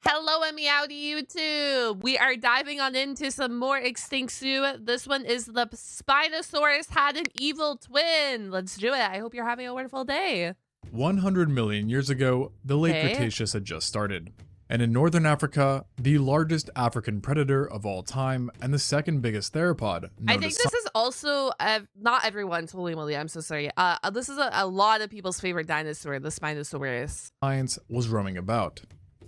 Hello and meowdy YouTube. We are diving on into some more extinct zoo. This one is the Spinosaurus had an evil twin. Let's do it. I hope you're having a wonderful day. 100 million years ago, the late Okay. Cretaceous had just started. And in northern Africa, the largest African predator of all time and the second biggest theropod. I think this is also, not everyone's, holy moly, I'm so sorry. This is a lot of people's favorite dinosaur, the Spinosaurus. Science was roaming about.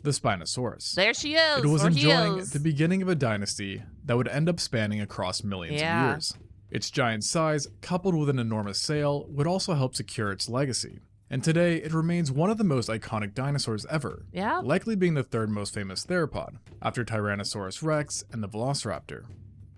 The Spinosaurus. There she is, It was or enjoying he is. the beginning of a dynasty that would end up spanning across millions of years. Its giant size, coupled with an enormous sail, would also help secure its legacy. And today, it remains one of the most iconic dinosaurs ever, Yeah. likely being the third most famous theropod, after Tyrannosaurus rex and the Velociraptor.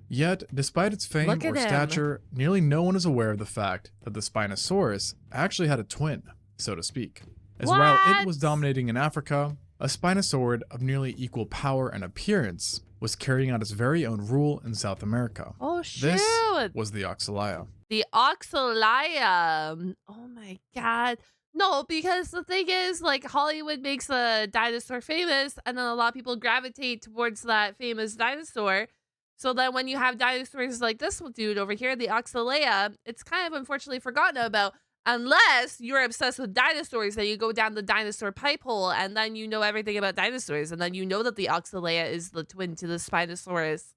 Yet, despite its fame Look at or him. stature, nearly no one is aware of the fact that the Spinosaurus actually had a twin, so to speak. As while it was What? dominating in Africa, a Spinosaurid of nearly equal power and appearance was carrying out its very own rule in South America. Oh, shoot. This was the Oxalia. The Oxalia. Oh my god. No, because the thing is, like, Hollywood makes a dinosaur famous, and then a lot of people gravitate towards that famous dinosaur. So then when you have dinosaurs like this dude over here, the Oxalia, it's kind of unfortunately forgotten about. Unless you're obsessed with dinosaurs and you go down the dinosaur pipe hole and then you know everything about dinosaurs and then you know that the Oxalia is the twin to the Spinosaurus.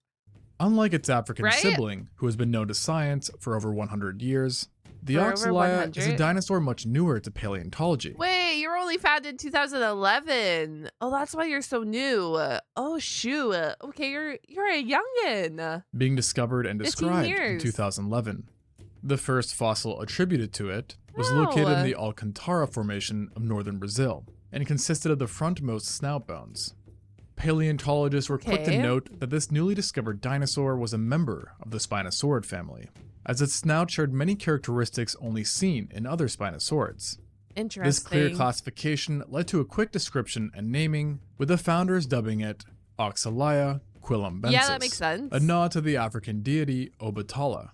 Unlike its African Right? sibling, who has been known to science for over 100 years, the For over Oxalia is a 100? dinosaur much newer to paleontology. Wait, you're only founded in 2011. Oh, that's why you're so new. Oh, shoot. Okay, you're a youngin. Being discovered and 15 described in years. 2011. The first fossil attributed to it was Wow. located in the Alcantara Formation of northern Brazil and consisted of the frontmost snout bones. Paleontologists were quick to Okay. note that this newly discovered dinosaur was a member of the Spinosaurid family, as its snout shared many characteristics only seen in other Spinosaurids. Interesting. This clear classification led to a quick description and naming, with the founders dubbing it Oxalia quilumbensis, Yeah, that makes sense. a nod to the African deity Obatala.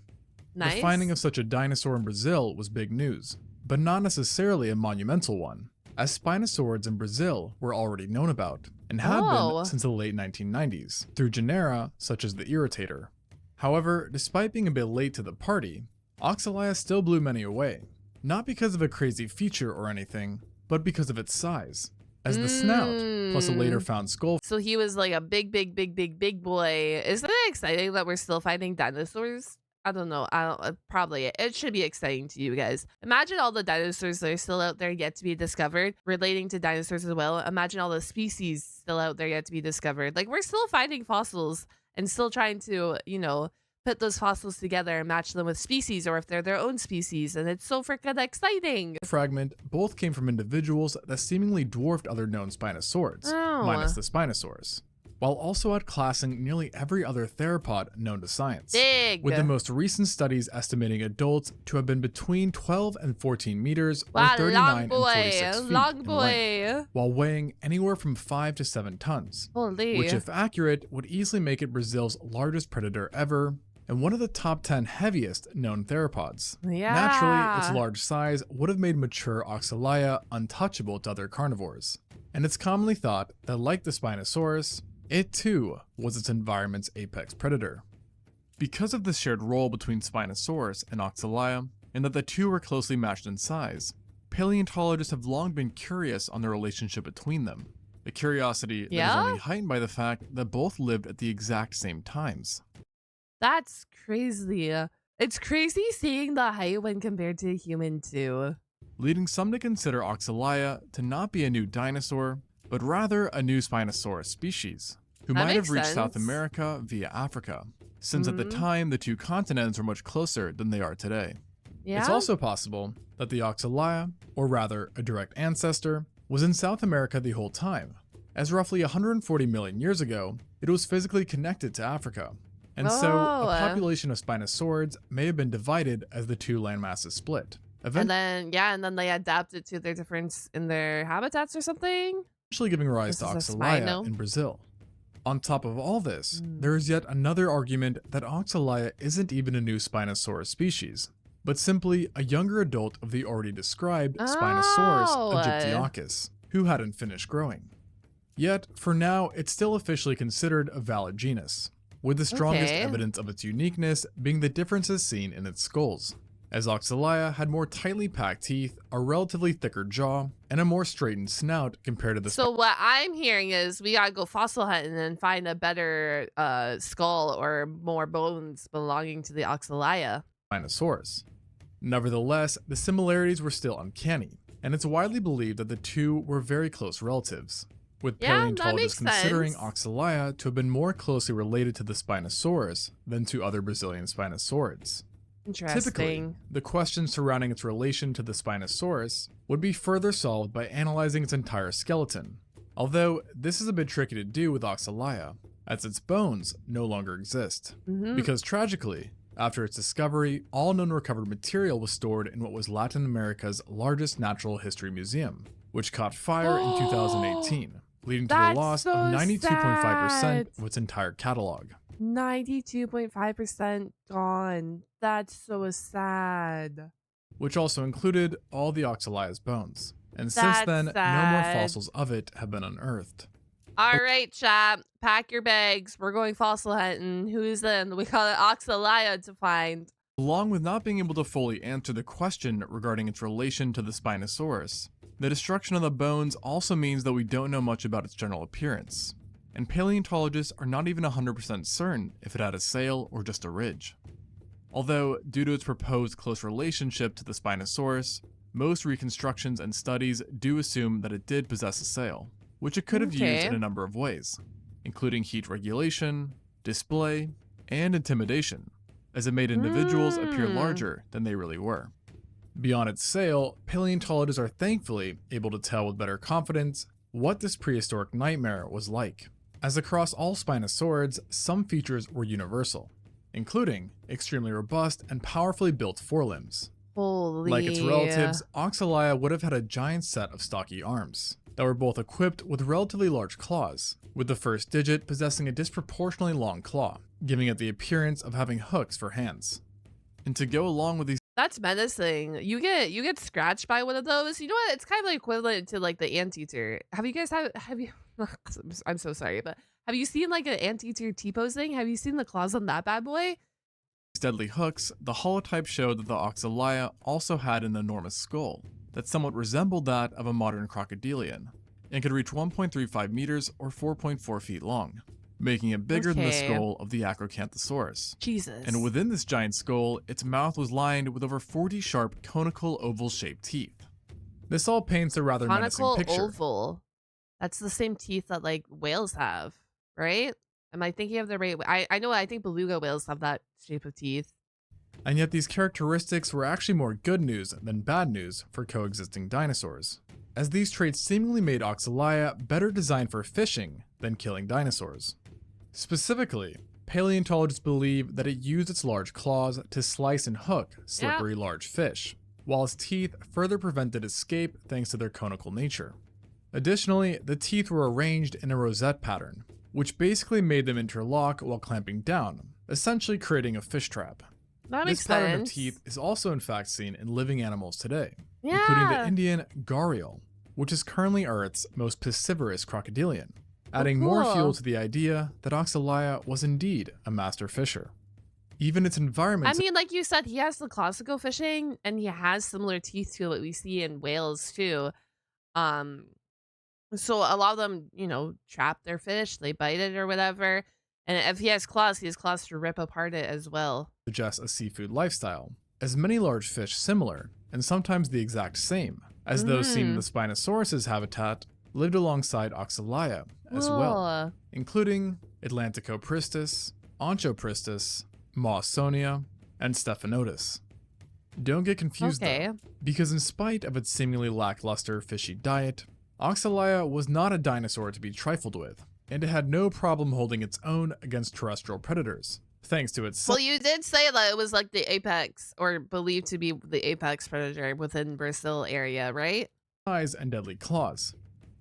Nice. The finding of such a dinosaur in Brazil was big news, but not necessarily a monumental one, as Spinosaurids in Brazil were already known about, and had Oh. been since the late 1990s, through genera such as the Irritator. However, despite being a bit late to the party, Oxalia still blew many away, not because of a crazy feature or anything, but because of its size, as the snout, plus a later found skull So he was like a big boy. Isn't it exciting that we're still finding dinosaurs? I don't know. Probably it should be exciting to you guys. Imagine all the dinosaurs that are still out there yet to be discovered, relating to dinosaurs as well. Imagine all the species still out there yet to be discovered. Like, we're still finding fossils and still trying to, put those fossils together and match them with species, or if they're their own species. And it's so freaking exciting. fragment both came from individuals that seemingly dwarfed other known Spinosaurids, Oh. minus the Spinosaurus, while also outclassing nearly every other theropod known to science, Big. with the most recent studies estimating adults to have been between 12 and 14 meters or Wow, 39 long and boy. 46 feet Long in boy. length, while weighing anywhere from 5 to 7 tons, Holy. which if accurate would easily make it Brazil's largest predator ever and one of the top 10 heaviest known theropods. Yeah. Naturally, its large size would have made mature Oxalia untouchable to other carnivores, and it's commonly thought that, like the Spinosaurus, it too was its environment's apex predator. Because of the shared role between Spinosaurus and Oxalia, and that the two were closely matched in size, paleontologists have long been curious on the relationship between them, a curiosity that is Yeah? only heightened by the fact that both lived at the exact same times. That's crazy. It's crazy seeing the height when compared to a human too. Leading some to consider Oxalia to not be a new dinosaur, but rather a new Spinosaurus species, who That might have makes reached South sense. America via Africa, since at the Mhm. time the two continents were much closer than they are today. Yeah. It's also possible that the Oxalia, or rather a direct ancestor, was in South America the whole time, as roughly 140 million years ago, it was physically connected to Africa. And so, Oh. a population of Spinosaurids may have been divided as the two landmasses split, and then they adapted to their difference in their habitats or something. eventually giving rise to This is a Oxalia Spino. in Brazil. On top of all this, Mm. there is yet another argument that Oxalia isn't even a new Spinosaurus species, but simply a younger adult of the already described Spinosaurus Oh. aegyptiacus, who hadn't finished growing. Yet, for now, it's still officially considered a valid genus, with the strongest Okay. evidence of its uniqueness being the differences seen in its skulls, as Oxalia had more tightly packed teeth, a relatively thicker jaw, and a more straightened snout compared to the So what I'm hearing is we gotta go fossil hunting and find a better skull or more bones belonging to the Oxalia. Spinosaurus. Nevertheless, the similarities were still uncanny, and it's widely believed that the two were very close relatives, with Yeah, that paleontologists makes considering sense. Oxalia to have been more closely related to the Spinosaurus than to other Brazilian Spinosaurids. Typically, Interesting. the questions surrounding its relation to the Spinosaurus would be further solved by analyzing its entire skeleton, although this is a bit tricky to do with Oxalia, as its bones no longer exist. Hmm. Because tragically, after its discovery, all known recovered material was stored in what was Latin America's largest natural history museum, which caught fire in 2018, leading to the That's loss so of 92.5% sad. of its entire catalog. 92.5% gone. That's so sad. Which also included all the Oxalia's bones. And since That's then, no more sad. fossils of it have been unearthed. All right, chap. Pack your bags. We're going fossil hunting. Who's in? We got an Oxalia to find. Along with not being able to fully answer the question regarding its relation to the Spinosaurus, the destruction of the bones also means that we don't know much about its general appearance, and paleontologists are not even 100% certain if it had a sail or just a ridge. Although, due to its proposed close relationship to the Spinosaurus, most reconstructions and studies do assume that it did possess a sail, which it could have used Okay. in a number of ways, including heat regulation, display, and intimidation, as it made individuals appear larger than they really were. Beyond its sail, paleontologists are thankfully able to tell with better confidence what this prehistoric nightmare was like, as across all Spinosaurids, some features were universal, including extremely robust and powerfully built forelimbs. Holy. Like its relatives, Oxalia would have had a giant set of stocky arms that were both equipped with relatively large claws, with the first digit possessing a disproportionately long claw, giving it the appearance of having hooks for hands. And to go along with these That's menacing. You get scratched by one of those. You know what? It's kind of like equivalent to like the anteater. Have you guys have you? I'm so sorry, but have you seen like an anteater T-posing? Have you seen the claws on that bad boy? deadly hooks, the holotype showed that the Oxalia also had an enormous skull that somewhat resembled that of a modern crocodilian, and could reach 1.35 meters or 4.4 feet long, making it bigger than the Okay. skull of the Acrocanthosaurus. Jesus. And within this giant skull, its mouth was lined with over 40 sharp conical oval-shaped teeth. This all paints a rather menacing conical picture. oval. That's the same teeth that like whales have, right? Am I thinking of the right? I know. I think beluga whales have that shape of teeth. And yet these characteristics were actually more good news than bad news for coexisting dinosaurs, as these traits seemingly made Oxalia better designed for fishing than killing dinosaurs. Specifically, paleontologists believe that it used its large claws to slice and hook slippery large fish, while its teeth further prevented escape thanks to their conical nature. Additionally, the teeth were arranged in a rosette pattern, which basically made them interlock while clamping down, essentially creating a fish trap. That makes This pattern sense. of teeth is also in fact seen in living animals today, Yeah. including the Indian gharial, which is currently Earth's most piscivorous crocodilian, adding more cool. fuel to the idea that Oxalia was indeed a master fisher. Even its environment I mean, like you said, he has the claws to go fishing, and he has similar teeth to what we see in whales too. Um, so a lot of them, trap their fish, they bite it or whatever. And if he has claws to rip apart it as well. suggests a seafood lifestyle, as many large fish similar, and sometimes the exact same, as those seen in the Spinosaurus' habitat lived alongside Oxalia as well, including Atlanticopristis, Onchopristis, Mawsonia, and Stephanotis. Don't get confused though, because in spite of its seemingly lackluster fishy diet, Oxalia was not a dinosaur to be trifled with, and it had no problem holding its own against terrestrial predators, thanks to its Well, you did say that it was like the apex, or believed to be the apex predator within Brazil area, right? size and deadly claws.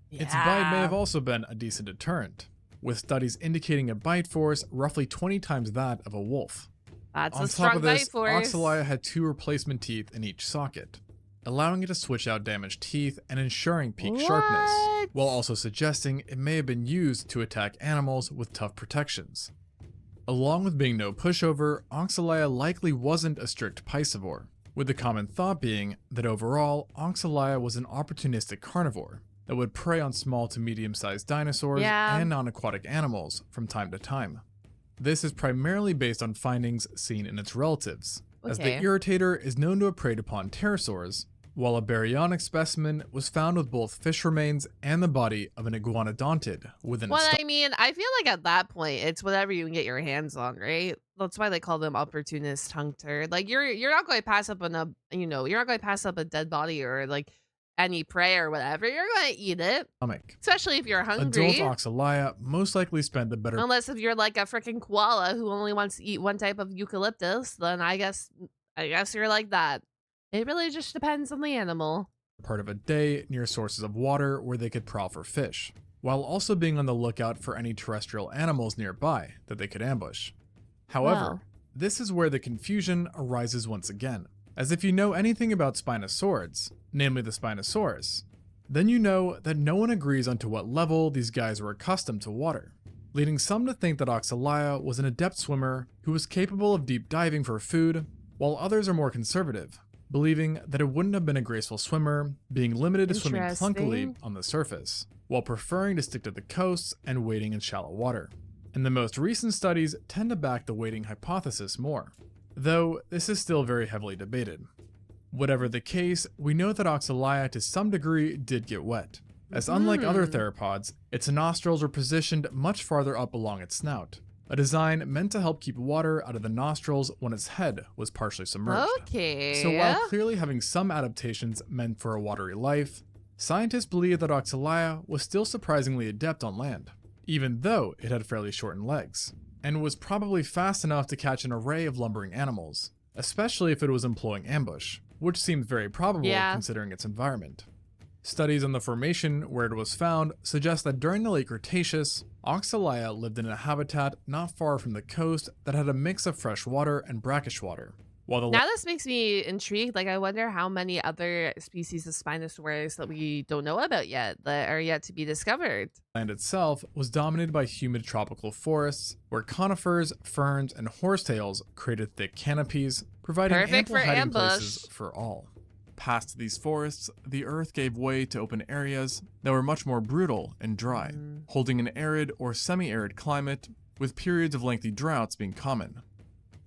Yeah. Its bite may have also been a decent deterrent, with studies indicating a bite force roughly 20 times that of a wolf. That's On a top strong of this, bite force. Oxalia had 2 replacement teeth in each socket, allowing it to switch out damaged teeth and ensuring peak sharpness, What? while also suggesting it may have been used to attack animals with tough protections. Along with being no pushover, Oxalia likely wasn't a strict piscivore, with the common thought being that overall, Oxalia was an opportunistic carnivore that would prey on small to medium-sized dinosaurs and non-aquatic animals from time to time. This is primarily based on findings seen in its relatives, as the irritator is known to have preyed upon pterosaurs, while a baryonic specimen was found with both fish remains and the body of an iguanodontid within its I mean, I feel like at that point, it's whatever you can get your hands on, right? That's why they call them opportunist hunter. Like you're not going to pass up on you're not going to pass up a dead body or like any prey or whatever. You're going to eat it, stomach. especially if you're hungry. Adult Oxalia most likely spent the better Unless if you're like a freaking koala who only wants to eat one type of eucalyptus, then I guess you're like that. It really just depends on the animal. part of a day near sources of water where they could prowl for fish, while also being on the lookout for any terrestrial animals nearby that they could ambush. However, this is where the confusion arises once again, as if you know anything about Spinosaurids, namely the Spinosaurus, then you know that no one agrees on to what level these guys were accustomed to water, leading some to think that Oxalia was an adept swimmer who was capable of deep diving for food, while others are more conservative, believing that it wouldn't have been a graceful swimmer, being limited to swimming clunkily on the surface, while preferring to stick to the coasts and wading in shallow water. And the most recent studies tend to back the wading hypothesis more, though this is still very heavily debated. Whatever the case, we know that Oxalia to some degree did get wet, as unlike other theropods, its nostrils were positioned much farther up along its snout, a design meant to help keep water out of the nostrils when its head was partially submerged. So while clearly having some adaptations meant for a watery life, scientists believe that Oxalia was still surprisingly adept on land, even though it had fairly shortened legs, and was probably fast enough to catch an array of lumbering animals, especially if it was employing ambush, which seems very probable considering its environment. Studies on the formation where it was found suggest that during the late Cretaceous, Oxalia lived in a habitat not far from the coast that had a mix of fresh water and brackish water. While now this makes me intrigued. Like, I wonder how many other species of Spinosaurus that we don't know about yet, that are yet to be discovered. Land itself was dominated by humid tropical forests, where conifers, ferns, and horsetails created thick canopies, providing ample hiding places for all. Past these forests, the earth gave way to open areas that were much more brutal and dry, holding an arid or semi-arid climate, with periods of lengthy droughts being common.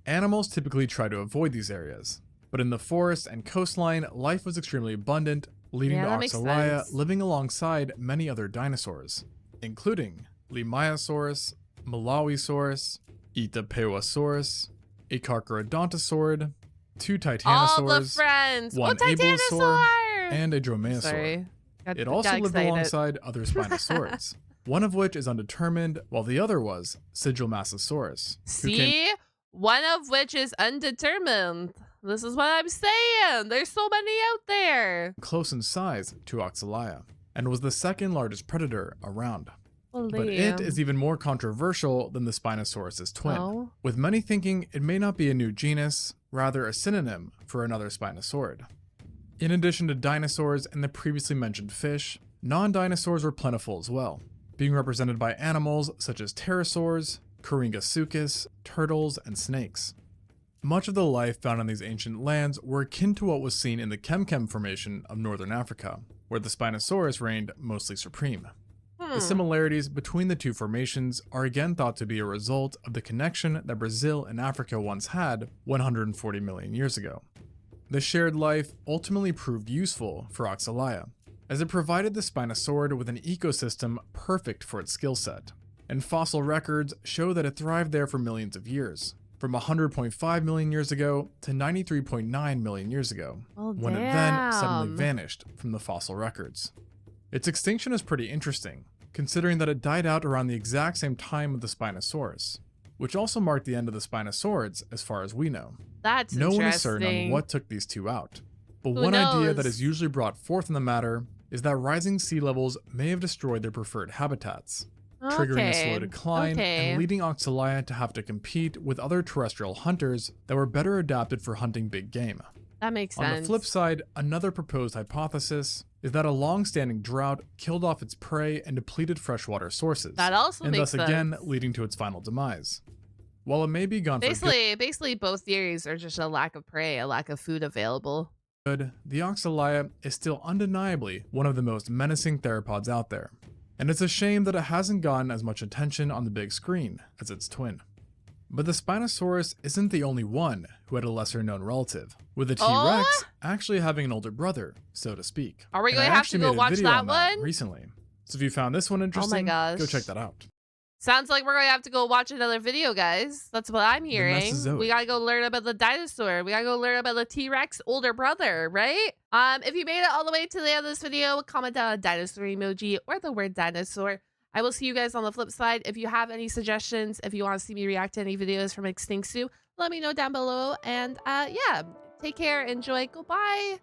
Animals typically try to avoid these areas, but in the forest and coastline, life was extremely abundant, leading to Oxalia living alongside many other dinosaurs, including Limiosaurus, Malawisaurus, Itapewasaurus, a Carcharodontosaurid, 2 Titanosaurs, 1 Abelisaur, and a Dromaeosaur. It also lived alongside other Spinosaurids, one of which is undetermined, while the other was Sigilmassasaurus. One of which is undetermined. This is what I'm saying. There's so many out there. Close in size to Oxalia, and was the second largest predator around. But it is even more controversial than the Spinosaurus' twin, with many thinking it may not be a new genus, rather a synonym for another Spinosaurid. In addition to dinosaurs and the previously mentioned fish, non-dinosaurs were plentiful as well, being represented by animals such as pterosaurs, Coringa turtles, and snakes. Much of the life found on these ancient lands were akin to what was seen in the Kemkem Formation of northern Africa, where the Spinosaurus reigned mostly supreme. The similarities between the two formations are again thought to be a result of the connection that Brazil and Africa once had 140 million years ago. The shared life ultimately proved useful for Oxalia, as it provided the Spinosaurid with an ecosystem perfect for its skill set, and fossil records show that it thrived there for millions of years, from 100.5 million years ago to 93.9 million years ago, when it then suddenly vanished from the fossil records. Its extinction is pretty interesting, considering that it died out around the exact same time of the Spinosaurus, which also marked the end of the Spinosaurids as far as we know. That's no one is certain on what took these two out, but one idea that is usually brought forth in the matter is that rising sea levels may have destroyed their preferred habitats, triggering a slow decline and leading Oxalia to have to compete with other terrestrial hunters that were better adapted for hunting big game. That makes On sense. the flip side, another proposed hypothesis is that a long-standing drought killed off its prey and depleted freshwater sources, That also and makes thus again sense. leading to its final demise. While it may be gone for Basically, both theories are just a lack of prey, a lack of food available. good, the Oxalia is still undeniably one of the most menacing theropods out there. And it's a shame that it hasn't gotten as much attention on the big screen as its twin. But the Spinosaurus isn't the only one who had a lesser known relative, with the Oh? T-Rex actually having an older brother, so to speak. Are we And going I to have to actually go made a watch video that on that one? recently. So if you found this one interesting, gosh. go check that out. Sounds like we're going to have to go watch another video, guys. That's what I'm hearing. Mesozoic. We got to go learn about the dinosaur. We got to go learn about the T-Rex older brother, right? If you made it all the way to the end of this video, comment down a dinosaur emoji or the word dinosaur. I will see you guys on the flip side. If you have any suggestions, if you want to see me react to any videos from Extinct Zoo, let me know down below. And yeah, take care, enjoy, goodbye.